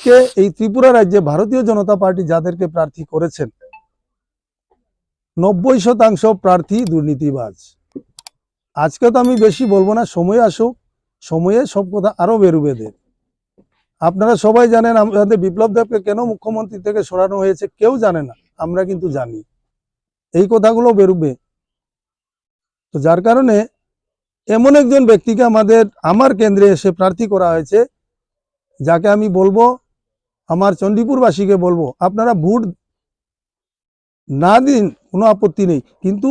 আজকে এই ত্রিপুরা রাজ্যে ভারতীয় জনতা পার্টি যাদেরকে প্রার্থী করেছেন 90% প্রার্থী দুর্নীতিবাজ। আজকে তো আমি বেশি বলবো না, সময় আসুক, সময়ে সব কথা আরো বেরোবে। আপনারা সবাই জানেন আমাদের বিপ্লব দেবকে কেন মুখ্যমন্ত্রী থেকে সরানো হয়েছে, কেউ জানে না, আমরা কিন্তু জানি। এই কথাগুলো বেরোবে। তো যার কারণে এমন একজন ব্যক্তিকে আমার কেন্দ্রে এসে প্রার্থী করা হয়েছে, যাকে আমি বলবো, আমার চণ্ডীপুরবাসীকে বলবো, আপনারা ভোট না দিন, কোনো আপত্তি নেই, কিন্তু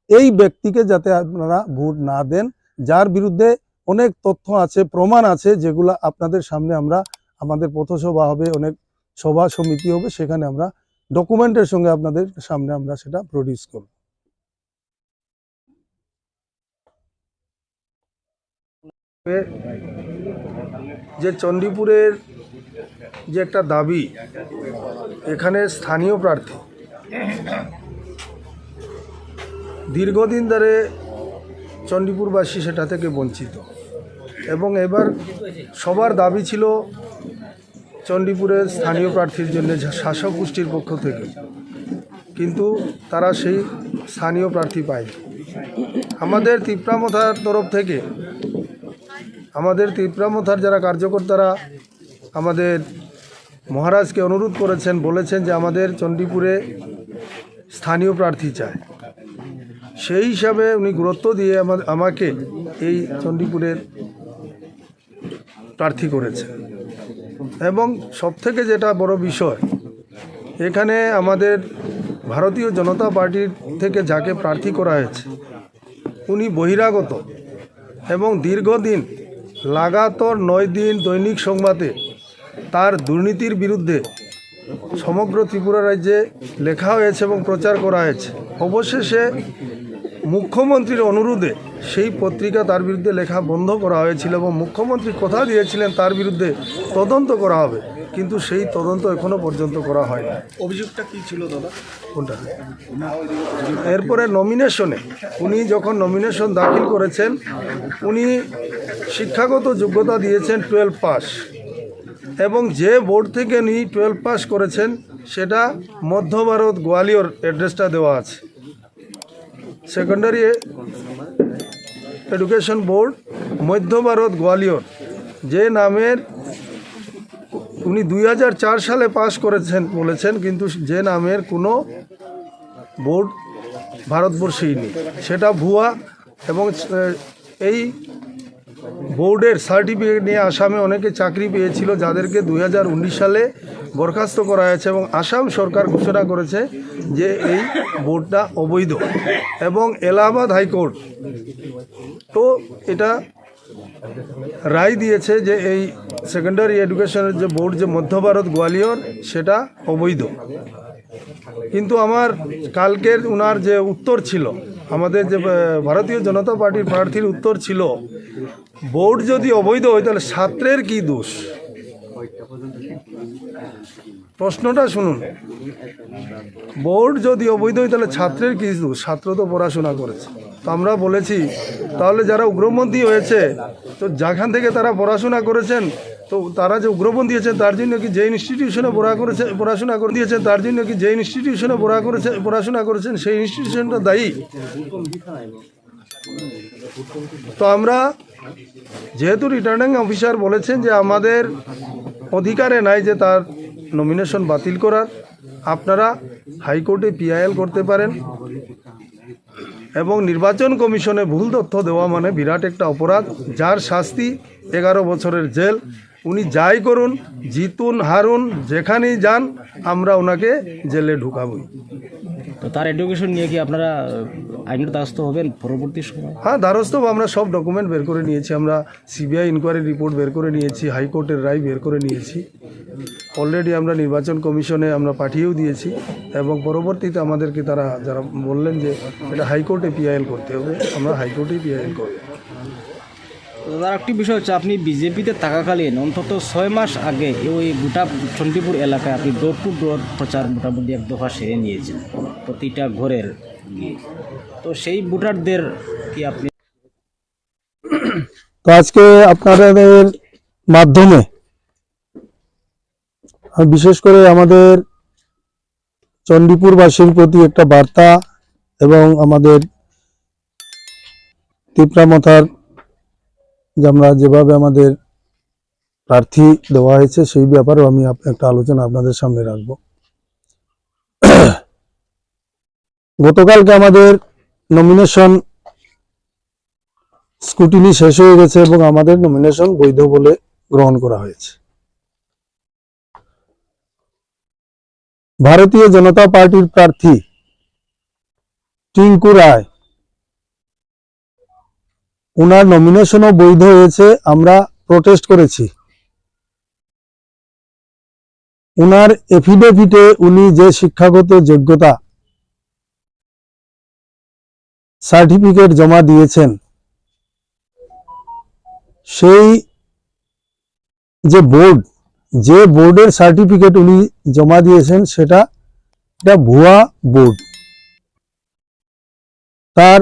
এই ব্যক্তিকে যাতে আপনারা ভোট না দেন, যার বিরুদ্ধে অনেক তথ্য আছে, প্রমাণ আছে, যেগুলো আপনাদের সামনে আমরা, আমাদের পথসভা হবে, অনেক সভা সমিতি হবে, সেখানে আমরা ডকুমেন্টের সঙ্গে আপনাদের সামনে আমরা সেটা প্রডিউস করব। যে চণ্ডীপুরের যে একটা দাবি, এখানে স্থানীয় প্রার্থী দীর্ঘদিন ধরে চণ্ডীপুরবাসী সেটা থেকে বঞ্চিত, এবং এবার সবার দাবি ছিল চণ্ডীপুরের স্থানীয় প্রার্থীর জন্য শাসক গোষ্ঠীর পক্ষ থেকে, কিন্তু তারা সেই স্থানীয় প্রার্থী পায়নি। আমাদের তিপ্রামথার তরফ থেকে, আমাদের তিপ্রামথার যারা কার্যকর্তারা আমাদের মহারাজকে অনুরোধ করেছেন, বলেছেন যে আমাদের চণ্ডীপুরে স্থানীয় প্রার্থী চায়। সেই হিসাবে উনি গুরুত্ব দিয়ে আমাকে এই চণ্ডীপুরের প্রার্থী করেছেন। এবং সবথেকে যেটা বড় বিষয়, এখানে আমাদের ভারতীয় জনতা পার্টির থেকে যাকে প্রার্থী করা হয়েছে, উনি বহিরাগত, এবং দীর্ঘদিন লাগাতার 9 দিন দৈনিক সংবাদে তার দুর্নীতির বিরুদ্ধে সমগ্র ত্রিপুরা রাজ্যে লেখা হয়েছে এবং প্রচার করা হয়েছে। অবশেষে মুখ্যমন্ত্রীর অনুরোধে সেই পত্রিকা তার বিরুদ্ধে লেখা বন্ধ করা হয়েছিল, এবং মুখ্যমন্ত্রী কথা দিয়েছিলেন তার বিরুদ্ধে তদন্ত করা হবে, কিন্তু সেই তদন্ত এখনো পর্যন্ত করা হয় না। অভিযোগটা কি ছিল দাদা? কোনটা? এরপরে নমিনেশনে, উনি যখন নমিনেশন দাখিল করেছেন, উনি শিক্ষাগত যোগ্যতা দিয়েছেন 12 পাস, এবং যে বোর্ড থেকে উনি 12 পাস করেছেন সেটা মধ্য ভারত গোয়ালিয়র অ্যাড্রেসটা দেওয়া আছে। সেকেন্ডারি এডুকেশন বোর্ড মধ্য ভারত গোয়ালিয়র, যে নামের উনি 2004 সালে পাস করেছেন বলেছেন, কিন্তু যে নামের কোনো বোর্ড ভারতবর্ষেই নেই, সেটা ভুয়া। এবং এই বোর্ডের সার্টিফিকেট নিয়ে আসামে অনেকে চাকরি পেয়েছিল, যাদেরকে 2019 সালে বরখাস্ত করা হয়েছে, এবং আসাম সরকার ঘোষণা করেছে যে এই বোর্ডটা অবৈধ। এবং এলাহাবাদ হাইকোর্ট তো এটা রায় দিয়েছে যে এই সেকেন্ডারি এডুকেশনের যে বোর্ড, যে মধ্য ভারত গোয়ালিয়র, সেটা অবৈধ। কিন্তু আমার কালকের ওনার যে উত্তর ছিল, আমাদের যে ভারতীয় জনতা পার্টির প্রার্থীর উত্তর ছিল, বোর্ড যদি অবৈধ হয় তাহলে ছাত্রের কি দোষ? প্রশ্নটা শুনুন, বোর্ড যদি অবৈধ হয় তাহলে ছাত্রের কি দোষ? ছাত্র তো পড়াশোনা করেছে। তো আমরা বলেছি, তাহলে যারা উগ্রপন্থী হয়েছে, তো যেখান থেকে তারা পড়াশোনা করেছেন, তো তারা যে উগ্রপন্থী হয়েছে তার জন্য কি যে ইনস্টিটিউশনে পড়াশোনা করে দিয়েছেন, তার জন্য কি যে ইনস্টিটিউশনে পড়াশোনা করেছেন সেই ইনস্টিটিউশনটা দায়ী? তো আমরা, যেহেতু রিটার্নিং অফিসার বলেছেন যে আমাদের অধিকারে নাই যে তার নমিনেশন বাতিল করার, আপনারা হাইকোর্টে PIL করতে পারেন। এবং নির্বাচন কমিশনে ভুল তথ্য দেওয়া মানে বিরাট একটা অপরাধ, যার শাস্তি 11 বছরের জেল। উনি যাই করুন, জিতুন হারুন, যেখানেই যান, আমরা ওনাকে জেলে ঢুকাবই। তো তার এডুকেশন নিয়ে কি আপনারা আইনের দ্বারস্থ হবেন পরবর্তী সময়? হ্যাঁ, দ্বারস্থ আমরা সব ডকুমেন্ট বের করে নিয়েছি, আমরা CBI ইনকোয়ারি রিপোর্ট বের করে নিয়েছি, হাইকোর্টের রায় বের করে নিয়েছি, অলরেডি আমরা নির্বাচন কমিশনে আমরা পাঠিয়েও দিয়েছি। এবং পরবর্তীতে আমাদেরকে তারা যারা বললেন যে এটা হাইকোর্টে PIL করতে হবে, আমরা হাইকোর্টেই PIL করব। তার একটি বিষয় হচ্ছে, আপনি বিজেপিতে থাকাকালীন অন্তত 6 মাস আগে ওই গোটা চণ্ডীপুর এলাকায় আপনি ডোর টু ডোর প্রচার মোটামুটি 1 দফা সেরে নিয়েছেন প্রতিটা ঘরের গিয়ে। তো সেই ভোটারদের কি আপনি, তো আজকে আপনাদের মাধ্যমে আর বিশেষ করে আমাদের চণ্ডীপুরবাসীর প্রতি একটা বার্তা এবং আমাদের তিপ্রামথার যে আমরা যেভাবে আমাদের প্রার্থী দেওয়া হয়েছে সেই ব্যাপারেও আমি একটা আলোচনা আপনাদের সামনে রাখব। গতকালকে আমাদের নমিনেশন স্ক্রুটিনি শেষ হয়ে গেছে এবং আমাদের নমিনেশন বৈধ বলে গ্রহণ করা হয়েছে। ভারতীয় জনতা পার্টির প্রার্থী টিঙ্কু রায়, ওনার নমিনেশনও বৈধ হয়েছে। আমরা প্রোটেস্ট করেছি। ওনার এফিডেভিটে উনি যে শিক্ষাগত যোগ্যতা সার্টিফিকেট জমা দিয়েছেন, সেই যে বোর্ডের সার্টিফিকেট উনি জমা দিয়েছেন সেটা ভুয়া বোর্ড। তার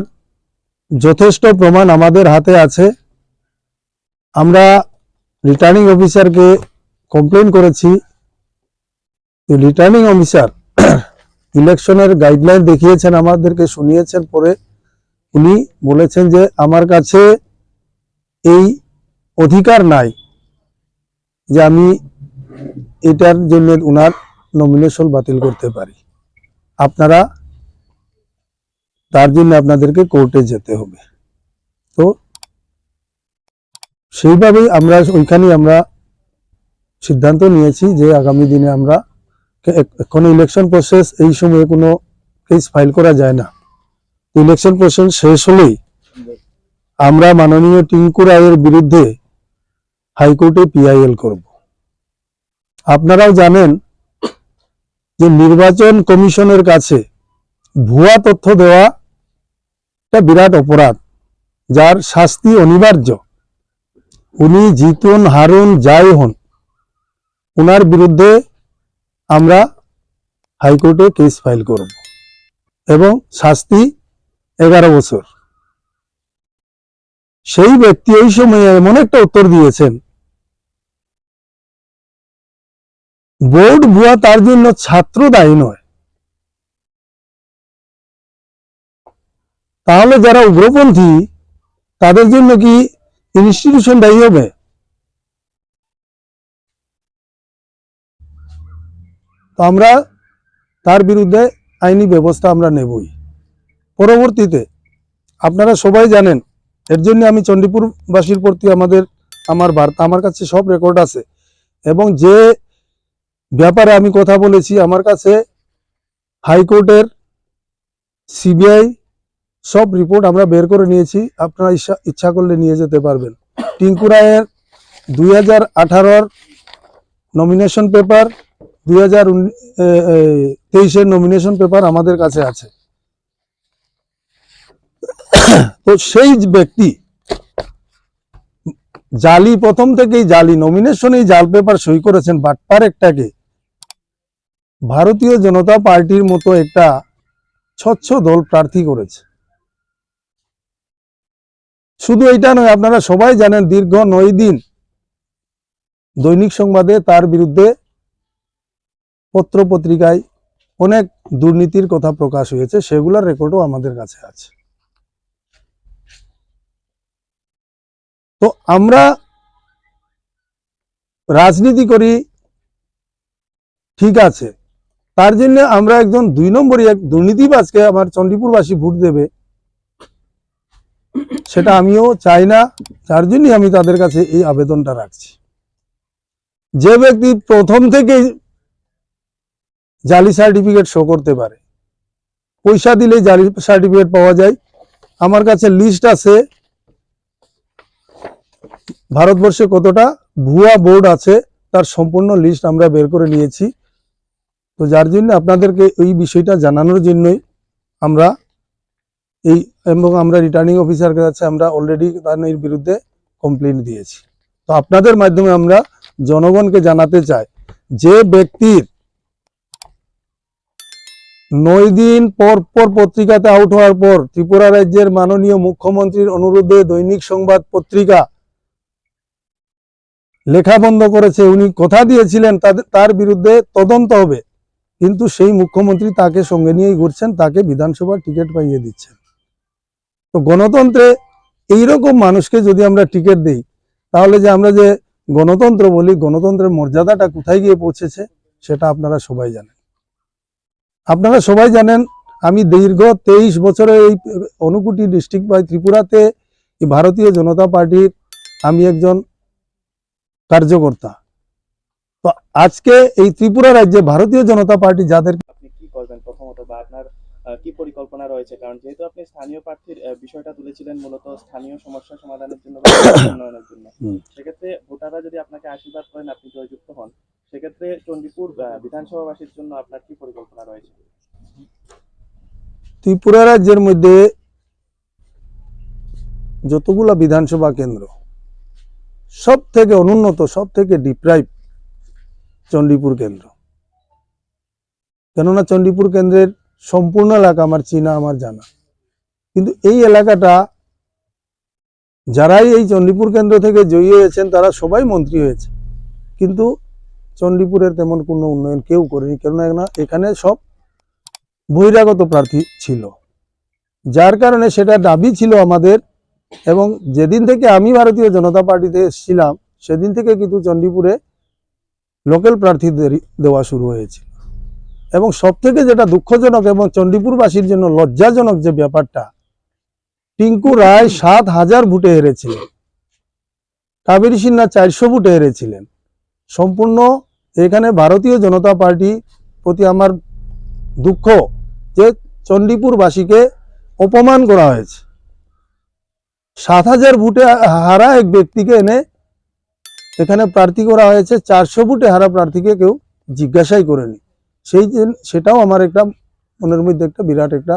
যথেষ্ট প্রমাণ আমাদের হাতে আছে। আমরা রিটার্নিং অফিসারকে কমপ্লেন করেছি। রিটার্নিং অফিসার ইলেকশনের গাইডলাইন দেখিয়েছেন, আমাদেরকে শুনিয়েছেন। পরে উনি বলেছেন যে আমার কাছে এই অধিকার নাই যে আমি এটার জন্য উনার নমিনেশন বাতিল করতে পারি। আপনারা তার জন্য আপনাদেরকে কোর্টে যেতে হবে। তো সেইভাবেই আমরা আমরা সিদ্ধান্ত নিয়েছি যে আগামী দিনে আমরা কোনো ইলেকশন প্রসেস এই সময়ে কোনো কেস ফাইল করা যায় না। ইলেকশন প্রসেস শেষ হলেই আমরা মাননীয় টিঙ্কু রায়ের বিরুদ্ধে হাইকোর্টে পিআইএল করব। আপনারাও জানেন যে নির্বাচন কমিশনের কাছে ভুয়া তথ্য দেওয়া একটা বিরাট অপরাধ, যার শাস্তি অনিবার্য। উনি জিতুন হারুন যাই হন, ওনার বিরুদ্ধে আমরা হাইকোর্টে কেস ফাইল করব এবং শাস্তি 11 বছর। সেই ব্যক্তি ওই সময়ে এমন একটা উত্তর দিয়েছেন, বোর্ড ভুয়া, তার জন্য ছাত্র দায়ী নয়। তাহলে যারা উগ্রপন্থী তাদের জন্য কি ইনস্টিটিউশন দায়ী হবে? তো আমরা তার বিরুদ্ধে আইনি ব্যবস্থা আমরা নেবই। পরবর্তীতে আপনারা সবাই জানেন, এর জন্য আমি চণ্ডীপুরবাসীর প্রতি আমার বার্তা, আমার কাছে সব রেকর্ড আছে এবং যে ব্যাপারে আমি কথা বলেছি আমার কাছে হাইকোর্টের, সিবিআই সব রিপোর্ট আমরা বের করে নিয়েছি। আপনারা ইচ্ছা করলে নিয়ে যেতে পারবেন। টিঙ্কু রায়ের 2018 নমিনেশন পেপার, 2023 নমিনেশন পেপার আমাদের কাছে আছে। তো সেই ব্যক্তি জালি, প্রথম থেকেই জালি নমিনেশনেই জাল পেপার সই করেছেন, বাটপার একটাকে ভারতীয় জনতা পার্টির মতো একটা স্বচ্ছ দল প্রার্থী করেছে। শুধু এইটা নয়, আপনারা সবাই জানেন দীর্ঘ 9 দিন দৈনিক সংবাদে তার বিরুদ্ধে পত্র পত্রিকায় অনেক দুর্নীতির কথা প্রকাশ হয়েছে, সেগুলোর রেকর্ডও আমাদের কাছে আছে। তো আমরা রাজনীতি করি, ঠিক আছে, তার জন্য আমরা একজন 2 নম্বরই এক দুর্নীতিবাজকে আমার চণ্ডীপুরবাসী ভোট দেবে সেটা আমিও চাই না। যার জন্যই আমি তাদের কাছে এই আবেদনটা রাখছি। যে ব্যক্তি প্রথম থেকেই জালি সার্টিফিকেট শো করতে পারে, পয়সা দিলেই জালি সার্টিফিকেট পাওয়া যায়। আমার কাছে লিস্ট আছে ভারতবর্ষে কতটা ভুয়া বোর্ড আছে, তার সম্পূর্ণ লিস্ট আমরা বের করে নিয়েছি। তো যার জন্য আপনাদেরকে এই বিষয়টা জানানোর জন্যই আমরা এবং আমরা রিটার্নিং অফিসারের কাছে আমরা অলরেডি তার বিরুদ্ধে কমপ্লেইন দিয়েছি। তো আপনাদের মাধ্যমে আমরা জনগণকে জানাতে চাই, যে ব্যক্তির 9 দিন পর পত্রিকাতে আউট হওয়ার পর ত্রিপুরা রাজ্যের মাননীয় মুখ্যমন্ত্রীর অনুরোধে দৈনিক সংবাদ পত্রিকা লেখা বন্ধ করেছে, উনি কথা দিয়েছিলেন তার বিরুদ্ধে তদন্ত হবে, কিন্তু সেই মুখ্যমন্ত্রী তাকে সঙ্গে নিয়েই ঘুরছেন, তাকে বিধানসভার টিকিট পাইয়ে দিচ্ছেন। তো গণতন্ত্রে এইরকম মানুষকে যদি আমরা টিকিট দিই, তাহলে যে আমরা যে গণতন্ত্র বলি, গণতন্ত্রের মর্যাদাটা কোথায় গিয়ে পৌঁছেছে সেটা আপনারা সবাই জানেন। আপনারা সবাই জানেন আমি দীর্ঘ 23 বছরে এই ঊনকোটি ডিস্ট্রিক্ট বা ত্রিপুরাতে এই ভারতীয় জনতা পার্টির আমি একজন কার্যকর্তা। তো আজকে এই ত্রিপুরা রাজ্যে ভারতীয় জনতা পার্টি যাদের আপনি কি করবেন প্রথমত, বা আপনার কি পরিকল্পনা রয়েছে? কারণ যেহেতু আপনি স্থানীয় প্রার্থীর বিষয়টা তুলেছিলেন মূলত স্থানীয় সমস্যা সমাধানের জন্য বা উন্নয়নের জন্য, সেক্ষেত্রে ভোটাররা যদি আপনাকে আশীর্বাদ করেন, আপনি জয়যুক্ত হন, সেক্ষেত্রে চণ্ডীপুর বিধানসভাবাসীর জন্য আপনার কি পরিকল্পনা রয়েছে? ত্রিপুরা রাজ্যের মধ্যে যতগুলা বিধানসভা কেন্দ্র সব থেকে অনুন্নত, সব থেকে ডিপ্রাইভ চণ্ডীপুর কেন্দ্র। কেননা চণ্ডীপুর কেন্দ্রের সম্পূর্ণ এলাকা আমার চিনা, আমার জানা, কিন্তু এই এলাকাটা যারাই এই চণ্ডীপুর কেন্দ্র থেকে জয়ী হয়েছেন তারা সবাই মন্ত্রী হয়েছে, কিন্তু চণ্ডীপুরের তেমন কোনো উন্নয়ন কেউ করেনি। কেননা এখানে সব বহিরাগত প্রার্থী ছিল, যার কারণে সেটা দাবি ছিল আমাদের। এবং যেদিন থেকে আমি ভারতীয় জনতা পার্টিতে এসেছিলাম সেদিন থেকে কিন্তু চণ্ডীপুরে লোকাল প্রার্থীদের দেওয়া শুরু হয়েছিল। এবং সব থেকে যেটা দুঃখজনক এবং চণ্ডীপুরবাসীর জন্য লজ্জাজনক যে ব্যাপারটা, টিঙ্কু রায় 7,000 ভোটে হেরেছিলেন, কাবেরী সিনহা 400 ভোটে হেরেছিলেন। সম্পূর্ণ এখানে ভারতীয় জনতা পার্টি প্রতি আমার দুঃখ যে চণ্ডীপুরবাসীকে অপমান করা হয়েছে। 7,000 ভোটে হারা এক ব্যক্তিকে এনে এখানে প্রার্থী করা হয়েছে, 400 ভোটে হারা প্রার্থীকে কেউ জিজ্ঞাসাই করেনি। সেটাও আমার একটা মনের মধ্যে একটা বিরাট একটা